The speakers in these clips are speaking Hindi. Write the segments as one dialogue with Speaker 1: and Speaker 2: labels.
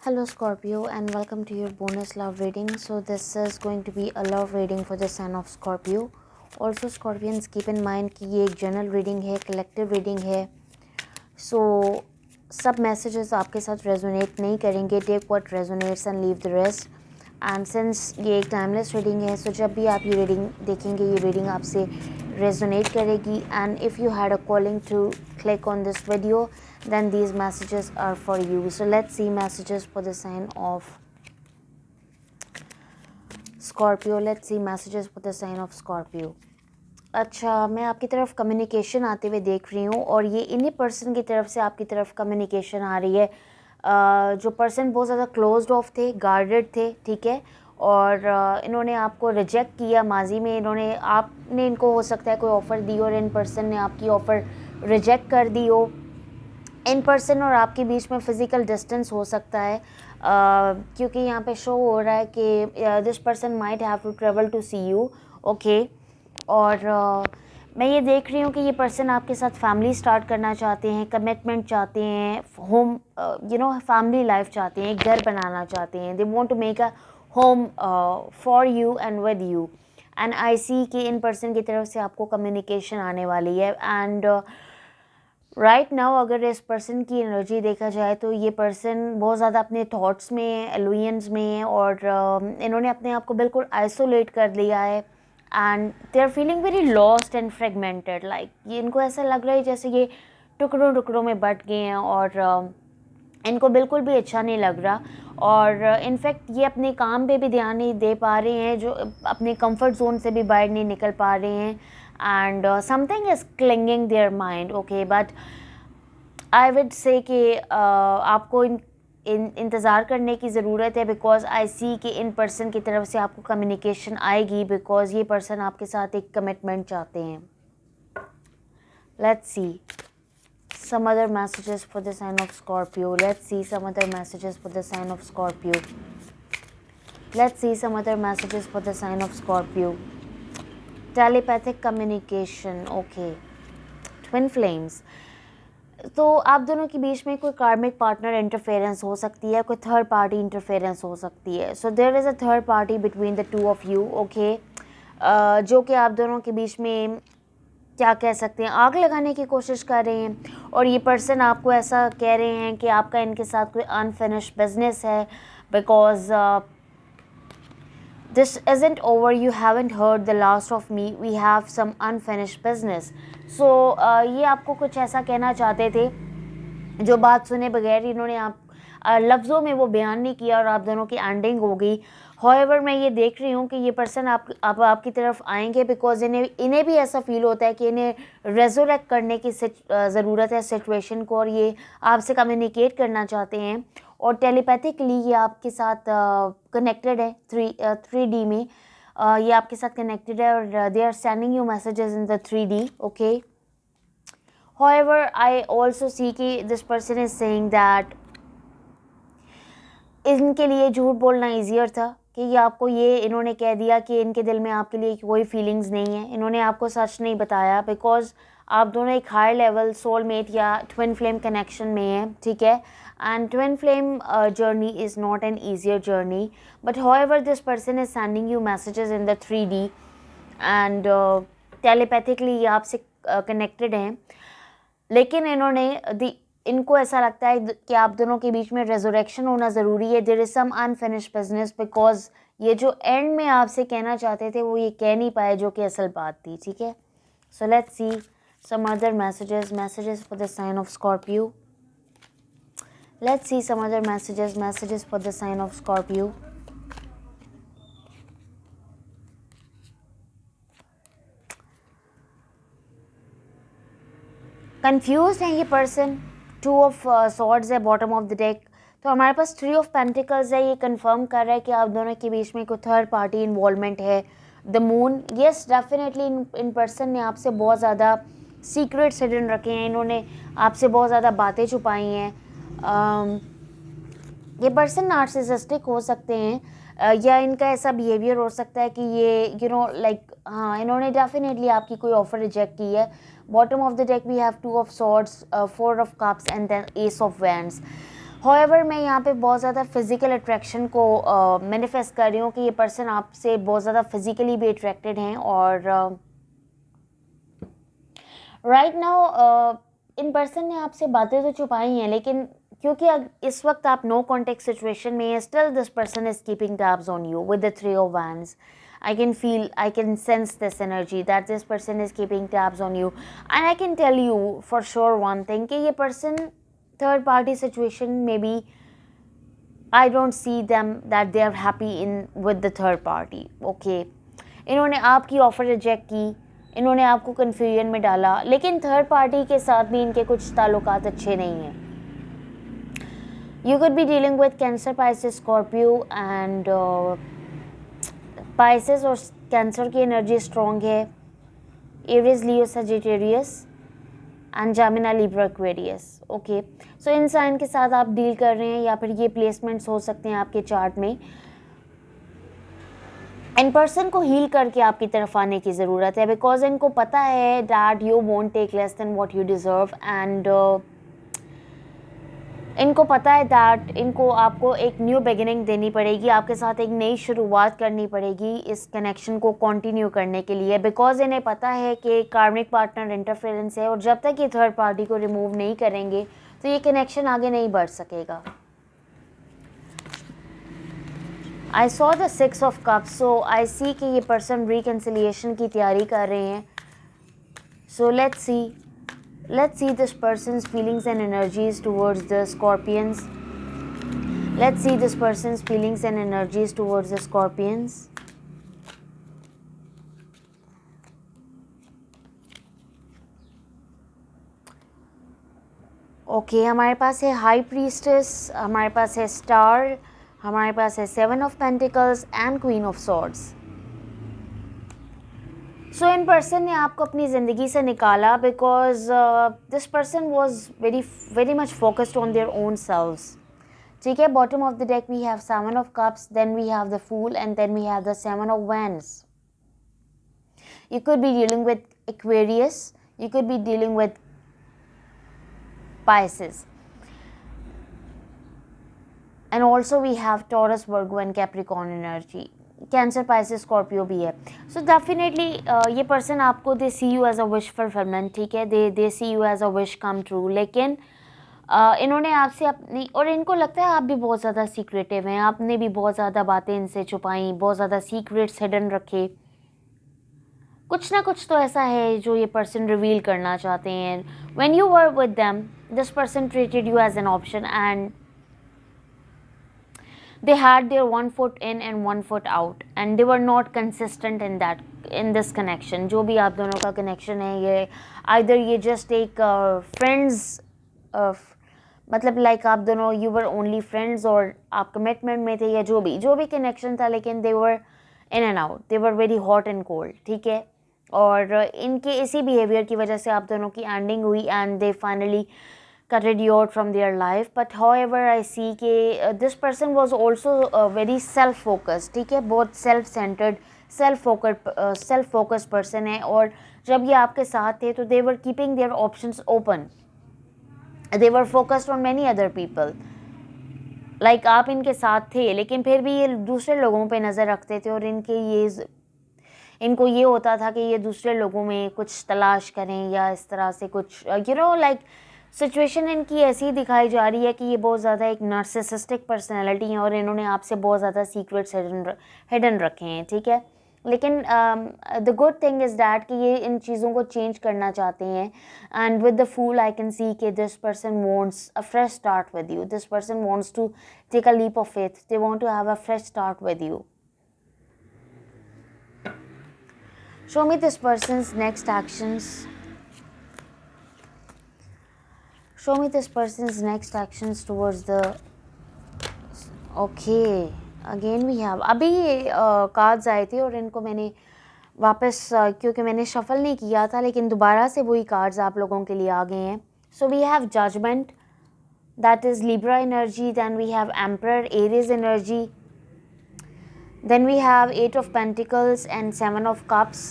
Speaker 1: Hello Scorpio and welcome to your bonus love reading. So this is going to be a love reading for the sign of Scorpio. Also Scorpions keep in mind कि ये एक जनरल रीडिंग है, कलेक्टिव रीडिंग है. So सब मैसेजेस आपके साथ रेजोनेट नहीं करेंगे. Take what resonates and leave the rest. And since ये एक टाइमलेस रीडिंग है, सो जब भी आप ये रीडिंग देखेंगे ये रीडिंग आपसे रेजोनेट करेगी. And if you had a calling to click on this video, then these messages are for you. So let's see messages for the sign of Scorpio. Let's see messages for the sign of Scorpio. अच्छा, मैं आपकी तरफ कम्युनिकेशन आते हुए देख रही हूँ और ये इन्हीं पर्सन की तरफ से आपकी तरफ कम्युनिकेशन आ रही है. जो पर्सन बहुत ज़्यादा क्लोज्ड ऑफ थे, गार्डेड थे, ठीक है, और इन्होंने आपको रिजेक्ट किया माजी में. आपने इनको हो सकता है कोई ऑफ़र दी और इन पर्सन ने आपकी ऑफ़र रिजेक्ट कर दी हो. इन पर्सन और आपके बीच में फ़िज़िकल डिस्टेंस हो सकता है, क्योंकि यहाँ पे शो हो रहा है कि this person might have to travel to see you. Okay, और मैं ये देख रही हूँ कि ये पर्सन आपके साथ फैमिली स्टार्ट करना चाहते हैं, कमिटमेंट चाहते हैं, होम फैमिली लाइफ चाहते हैं, एक घर बनाना चाहते हैं. They want to make a home for you and with you. And I see कि इन पर्सन की तरफ से आपको कम्युनिकेशन आने वाली है. एंड राइट नाउ अगर इस पर्सन की एनर्जी देखा जाए तो ये पर्सन बहुत ज़्यादा अपने थॉट्स में है, एलुयंस में है, और इन्होंने अपने आप को बिल्कुल आइसोलेट कर लिया है. And they are feeling very lost and fragmented. Like ये इनको ऐसा लग रहा है जैसे ये टुकड़ों टुकड़ों में बट गए हैं और इनको बिल्कुल भी अच्छा नहीं लग रहा. और इनफैक्ट ये अपने काम पे भी ध्यान नहीं दे पा रहे हैं, जो अपने कंफर्ट जोन से भी बाहर नहीं निकल पा रहे हैं. And something is clinging their mind. Okay, but I would say कि आपको इंतज़ार करने की ज़रूरत है, बिकॉज आई सी कि इन पर्सन की तरफ से आपको कम्युनिकेशन आएगी, बिकॉज ये पर्सन आपके साथ एक कमिटमेंट चाहते हैं. Let's see some other messages for the sign of Scorpio. Let's see some other messages for the sign of Scorpio. Let's see some other messages for the sign of Scorpio. Telepathic communication. Okay. Twin flames. तो आप दोनों के बीच में कोई कार्मिक पार्टनर इंटरफेरेंस हो सकती है, कोई थर्ड पार्टी इंटरफेरेंस हो सकती है. So there is a third party between the two of you. Okay, जो कि आप दोनों के बीच में क्या कह सकते हैं, आग लगाने की कोशिश कर रहे हैं. और ये पर्सन आपको ऐसा कह रहे हैं कि आपका इनके साथ कोई अनफिनिश्ड बिजनेस है, because this isn't over, you haven't heard the last of me, we have some unfinished business. So ये आपको कुछ ऐसा कहना चाहते थे जो बात सुने बगैर इन्होंने आप लफ्ज़ों में वो बयान नहीं किया और आप दोनों की एंडिंग हो गई. हाउएवर मैं ये देख रही हूँ कि ये पर्सन आपकी तरफ आएंगे, बिकॉज इन्हें भी ऐसा फील होता है कि इन्हें रेजोरेक्ट करने की ज़रूरत है सिचुएशन को, और ये आपसे कम्युनिकेट करना चाहते हैं. और टेलीपैथिकली ये आपके साथ कनेक्टेड है 3D में. ये आपके साथ कनेक्टेड है और they are sending you messages in the 3D. Okay, however I also see कि this person is saying that इनके लिए झूठ बोलना ईजियर था, कि ये आपको ये इन्होंने कह दिया कि इनके दिल में आपके लिए कोई फीलिंग्स नहीं है. इन्होंने आपको सच नहीं बताया, बिकॉज आप दोनों एक हाई लेवल सोलमेट या ट्विन फ्लेम कनेक्शन में हैं, ठीक है. And twin flame journey is not an easier journey, but however this person is sending you messages in the 3D and telepathically ये आपसे कनेक्टेड हैं. लेकिन इनको ऐसा लगता है कि आप दोनों के बीच में रेजोरेक्शन होना ज़रूरी है. There is some unfinished business, because ये जो एंड में आपसे कहना चाहते थे वो ये कह नहीं पाए, जो कि असल बात थी, ठीक है. So let's see some other messages for the sign of Scorpio. Let's see some other messages for the sign of Scorpio. Confuse है ये पर्सन. 2 ऑफ सॉर्ड्स है बॉटम ऑफ द डेक. तो हमारे पास 3 ऑफ पेंटिकल्स है. ये कंफर्म कर रहा है कि आप दोनों के बीच में कोई थर्ड पार्टी इन्वॉल्वमेंट है. The moon, yes definitely in person ने आपसे बहुत ज़्यादा सीक्रेट्स हिडन रखे हैं. इन्होंने आपसे बहुत ज़्यादा बातें छुपाई हैं. ये पर्सन नार्सिसिस्टिक हो सकते हैं, या इनका ऐसा बिहेवियर हो सकता है कि ये लाइक हाँ, इन्होंने डेफिनेटली आपकी कोई ऑफर रिजेक्ट की है. Bottom of the deck we have 2 of swords, 4 of cups and then ace of wands. However, मैं यहाँ पे बहुत ज़्यादा फिजिकल अट्रैक्शन को मैनिफेस्ट कर रही हूँ कि ये पर्सन आपसे बहुत ज़्यादा फिजिकली भी अट्रैक्टेड हैं और राइट नाउ इन पर्सन ने आपसे बातें तो छुपाई हैं, लेकिन क्योंकि इस वक्त आप नो कॉन्टेक्ट सिचुएशन में है, still this person is keeping tabs on you with the 3 of Wands. I can sense this energy that this person is keeping tabs on you, and I can tell you for sure one thing कि ये person third party situation maybe I don't see them that they are happy in with the third party. Okay, इन्होंने आपकी ऑफर रिजेक्ट की, इन्होंने आपको कन्फ्यूजन में डाला, लेकिन थर्ड पार्टी के साथ भी इनके कुछ ताल्लुकात अच्छे नहीं हैं. You could be dealing with Cancer, Pisces, Scorpio and Pisces और कैंसर की एनर्जी स्ट्रॉन्ग है. Aries, Leo, Sagittarius and Gemini, Libra, Aquarius. Okay, so इन साइन के साथ आप डील कर रहे हैं या फिर ये प्लेसमेंट्स हो सकते हैं आपके चार्ट में. इन पर्सन को हील करके आपकी तरफ आने की ज़रूरत है, बिकॉज इनको पता है that you won't take less than what you deserve, and इनको पता है दैट इनको आपको एक न्यू बिगिनिंग देनी पड़ेगी, आपके साथ एक नई शुरुआत करनी पड़ेगी इस कनेक्शन को कंटिन्यू करने के लिए, बिकॉज इन्हें पता है कि कार्मिक पार्टनर इंटरफेरेंस है और जब तक ये थर्ड पार्टी को रिमूव नहीं करेंगे तो ये कनेक्शन आगे नहीं बढ़ सकेगा. I saw the 6 of Cups, so I see कि ये पर्सन रिकन्सिलिएशन की तैयारी कर रहे हैं. सो let's see this person's feelings and energies towards the Scorpions. Let's see this person's feelings and energies towards the Scorpions. Okay, हमारे पास है हाई प्रीस्टेस, हमारे पास है स्टार, हमारे पास है 7 of Pentacles and queen of swords. So इन पर्सन ने आपको अपनी ज़िंदगी से निकाला because this person was very much focused on their own selves. ठीक है, bottom of the deck we have 7 of Cups, then we have the fool and then we have the 7 of Wands. You could be dealing with Aquarius, you could be dealing with Pisces, and also we have Taurus, Virgo and Capricorn energy. Cancer, Pisces, Scorpio भी है. सो डेफिनेटली ये पर्सन आपको they see you as a wish fulfilment. ठीक है, they see you as a wish come true, लेकिन इन्होंने आपसे अपनी, और इनको लगता है आप भी बहुत ज़्यादा सीक्रेटिव हैं, आपने भी बहुत ज़्यादा बातें इनसे छुपाई, बहुत ज़्यादा सीक्रेट्स हिडन रखे. कुछ ना कुछ तो ऐसा है जो ये पर्सन रिवील करना चाहते हैं. When you were with them this person treated you as an option and they had their one foot in and one foot out and they were not consistent in this connection. जो भी आप दोनों का connection है, ये either ये just एक friends, मतलब like आप दोनों you were only friends और आप commitment में थे, या जो भी connection था, लेकिन they were in and out, they were very hot and cold. ठीक है, और इनके इसी behavior की वजह से आप दोनों की ending हुई and they finally cutted you out from their life. But however I see कि this person was also very self focused. ठीक है, बहुत self centered, self focused person है, और जब ये आपके साथ थे तो they were keeping their options open, they were focused on many other people. like आप इनके साथ थे लेकिन फिर भी ये दूसरे लोगों पे नज़र रखते थे, और इनको ये होता था कि ये दूसरे लोगों में कुछ तलाश करें या इस तरह से कुछ like सिचुएशन इनकी ऐसी दिखाई जा रही है कि ये बहुत ज़्यादा एक नार्सिसिस्टिक पर्सनैलिटी है और इन्होंने आपसे बहुत ज़्यादा सीक्रेट्स हिडन रखे हैं. ठीक है, लेकिन the good thing is that कि ये इन चीज़ों को चेंज करना चाहते हैं. And with the fool I can see कि this person wants a fresh start with you. This person wants to take a leap of faith. They want to have a fresh start with you. Show me this person's next actions. Show me this person's next actions towards the. Okay, again we have. अभी ये कार्ड्स आए थे और इनको मैंने वापस क्योंकि मैंने शफल नहीं किया था, लेकिन दोबारा से वही कार्ड्स आप लोगों के लिए आ गए हैं. So we have judgement, that is Libra energy. Then we have emperor, Aries energy. Then we have 8 of Pentacles and 7 of Cups.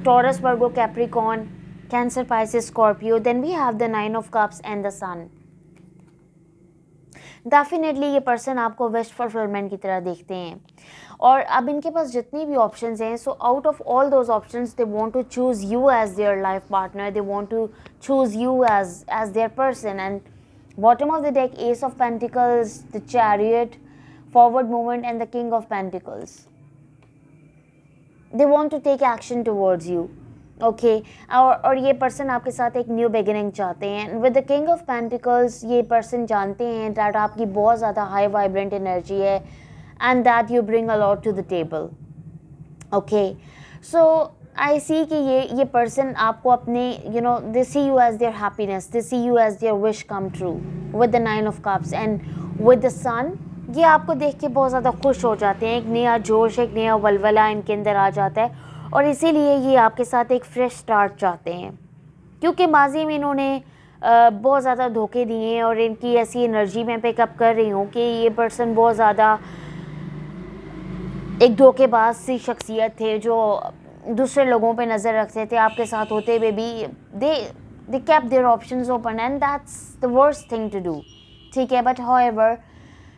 Speaker 1: Taurus, Virgo, Capricorn, Cancer, Pisces, Scorpio. Then we have the 9 of Cups and the Sun. Definitely ये पर्सन आपको विश फुलफिलमेंट की तरह देखते हैं। और अब इनके पास जितनी भी ऑप्शंस हैं, so out of all those options they want to choose you as their life partner, they want to choose you as their person. And bottom of the deck, ace of pentacles, the chariot, forward movement and the king of pentacles. They want to take action towards you, okay. और ये पर्सन आपके साथ एक न्यू बिगिनिंग चाहते हैं। With the king of pentacles ये पर्सन जानते हैं दैट आपकी बहुत ज़्यादा हाई वाइब्रेंट एनर्जी है and that you bring a lot to the table, okay. So I see कि ये पर्सन आपको अपने they see you as their happiness, they see you as their wish come true with the 9 of cups and with the sun. ये आपको देख के बहुत ज़्यादा खुश हो जाते हैं, एक नया जोश, एक नया वलवला इनके अंदर आ जाता है और इसीलिए ये आपके साथ एक फ्रेश स्टार्ट चाहते हैं। क्योंकि माजी में इन्होंने बहुत ज़्यादा धोखे दिए हैं और इनकी ऐसी एनर्जी मैं पिकअप कर रही हूँ कि ये पर्सन बहुत ज़्यादा एक धोखेबाज सी शख्सियत थे जो दूसरे लोगों पे नज़र रखते थे। आपके साथ होते हुए भी they kept their options open and that's the worst thing to do, ठीक है। बट हाउएवर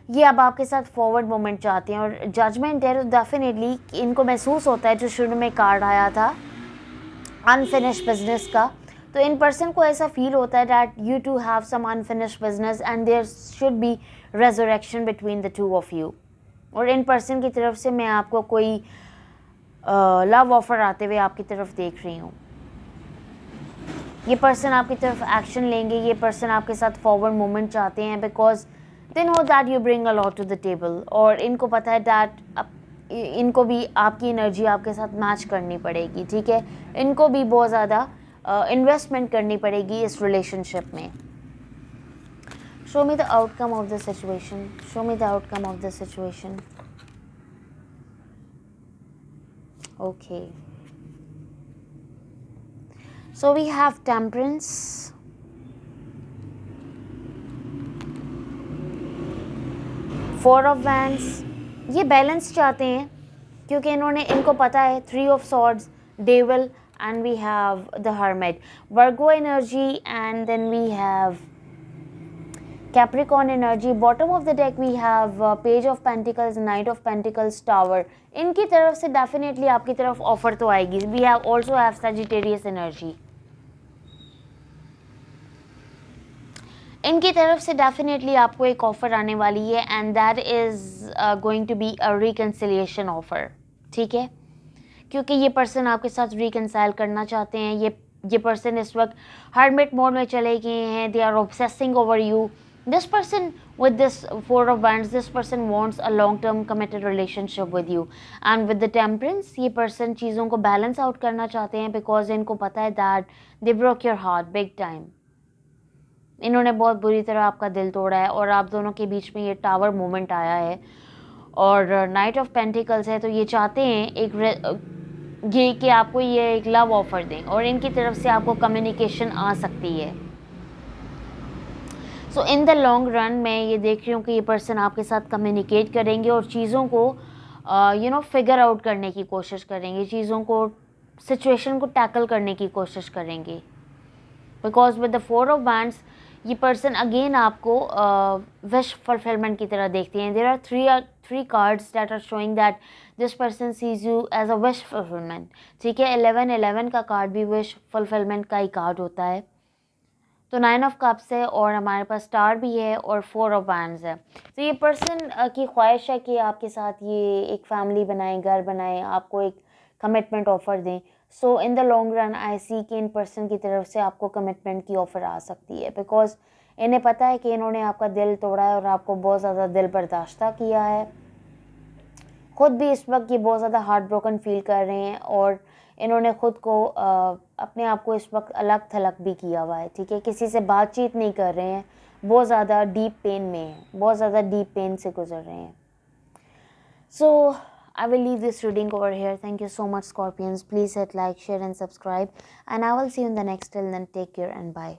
Speaker 1: ये अब आपके साथ फॉरवर्ड मोमेंट चाहते हैं और जजमेंट है, तो डेफिनेटली इनको महसूस होता है, जो शुरू में कार्ड आया था अनफिनिश बिजनेस का, तो इन पर्सन को ऐसा फील होता है that you two have some unfinished business and there should be resurrection between the two of you. और इन पर्सन की तरफ से मैं आपको कोई लव ऑफर आते हुए आपकी तरफ देख रही हूँ। ये पर्सन आपकी तरफ एक्शन लेंगे, ये पर्सन आपके साथ फॉरवर्ड मूवमेंट चाहते हैं because they know that you bring a lot to the table. और इनको पता है दैट इनको भी आपकी एनर्जी आपके साथ मैच करनी पड़ेगी, ठीक है। इनको भी बहुत ज़्यादा इन्वेस्टमेंट करनी पड़ेगी इस रिलेशनशिप में। Show me the outcome of the situation, show me the outcome of the situation. Okay, so we have temperance, four of wands. ये बैलेंस चाहते हैं क्योंकि इनको पता है 3 of swords, devil and we have the hermit, Virgo energy and then we have Capricorn energy. Bottom of the deck we have page of pentacles, knight of pentacles, tower. इनकी तरफ से डेफिनेटली आपकी तरफ ऑफर तो आएगी। We have also have Sagittarius energy. इनकी तरफ से डेफिनेटली आपको एक ऑफ़र आने वाली है and that is going to be a reconciliation offer, ठीक है। क्योंकि ये पर्सन आपके साथ रिकन्साइल करना चाहते हैं। ये पर्सन इस वक्त हर्मिट मोड में चले गए हैं। They are obsessing over you. This person with this 4 of wands, this person wants a long term committed relationship with you and with the temperance, ये person चीज़ों को balance out करना चाहते हैं because इनको पता है that they broke your heart big time। इन्होंने बहुत बुरी तरह आपका दिल तोड़ा है और आप दोनों के बीच में ये टावर मोमेंट आया है और नाइट ऑफ पेंटिकल्स है। तो ये चाहते हैं ये कि आपको ये एक लव ऑफर दें और इनकी तरफ से आपको कम्युनिकेशन आ सकती है। सो इन द लॉन्ग रन मैं ये देख रही हूँ कि ये पर्सन आपके साथ कम्युनिकेट करेंगे और चीज़ों को फिगर आउट करने की कोशिश करेंगे, चीज़ों को सिचुएशन को टैकल करने की कोशिश करेंगे। Because with the 4 of wands ये पर्सन अगेन आपको विश फुलफिलमेंट की तरह देखते हैं। There are three cards that are showing that this person sees you as a wish fulfilment, ठीक है। 11 का कार्ड भी विश फुलफिलमेंट का ही कार्ड होता है। तो 9 ऑफ कप्स है और हमारे पास स्टार भी है और 4 ऑफ वैंड्स है। तो ये पर्सन की ख्वाहिश है कि आपके साथ ये एक फैमिली बनाए, घर बनाए, आपको एक कमिटमेंट ऑफ़र दें। So in the long run I see कि इन पर्सन की तरफ से आपको कमिटमेंट की ऑफ़र आ सकती है बिकॉज इन्हें पता है कि इन्होंने आपका दिल तोड़ा है और आपको बहुत ज़्यादा दिल बर्दाश्त किया है। ख़ुद भी इस वक्त ये बहुत ज़्यादा हार्ट ब्रोकन फील कर रहे हैं और इन्होंने ख़ुद को अपने आप को इस वक्त अलग थलग भी किया हुआ है, ठीक है। किसी से बातचीत नहीं कर रहे हैं, बहुत ज़्यादा डीप पेन में हैं, बहुत ज़्यादा डीप पेन से गुजर रहे हैं। सो I will leave this reading over here. Thank you so much, Scorpions. Please hit like, share and subscribe. And I will see you in the next. Till then, take care and bye.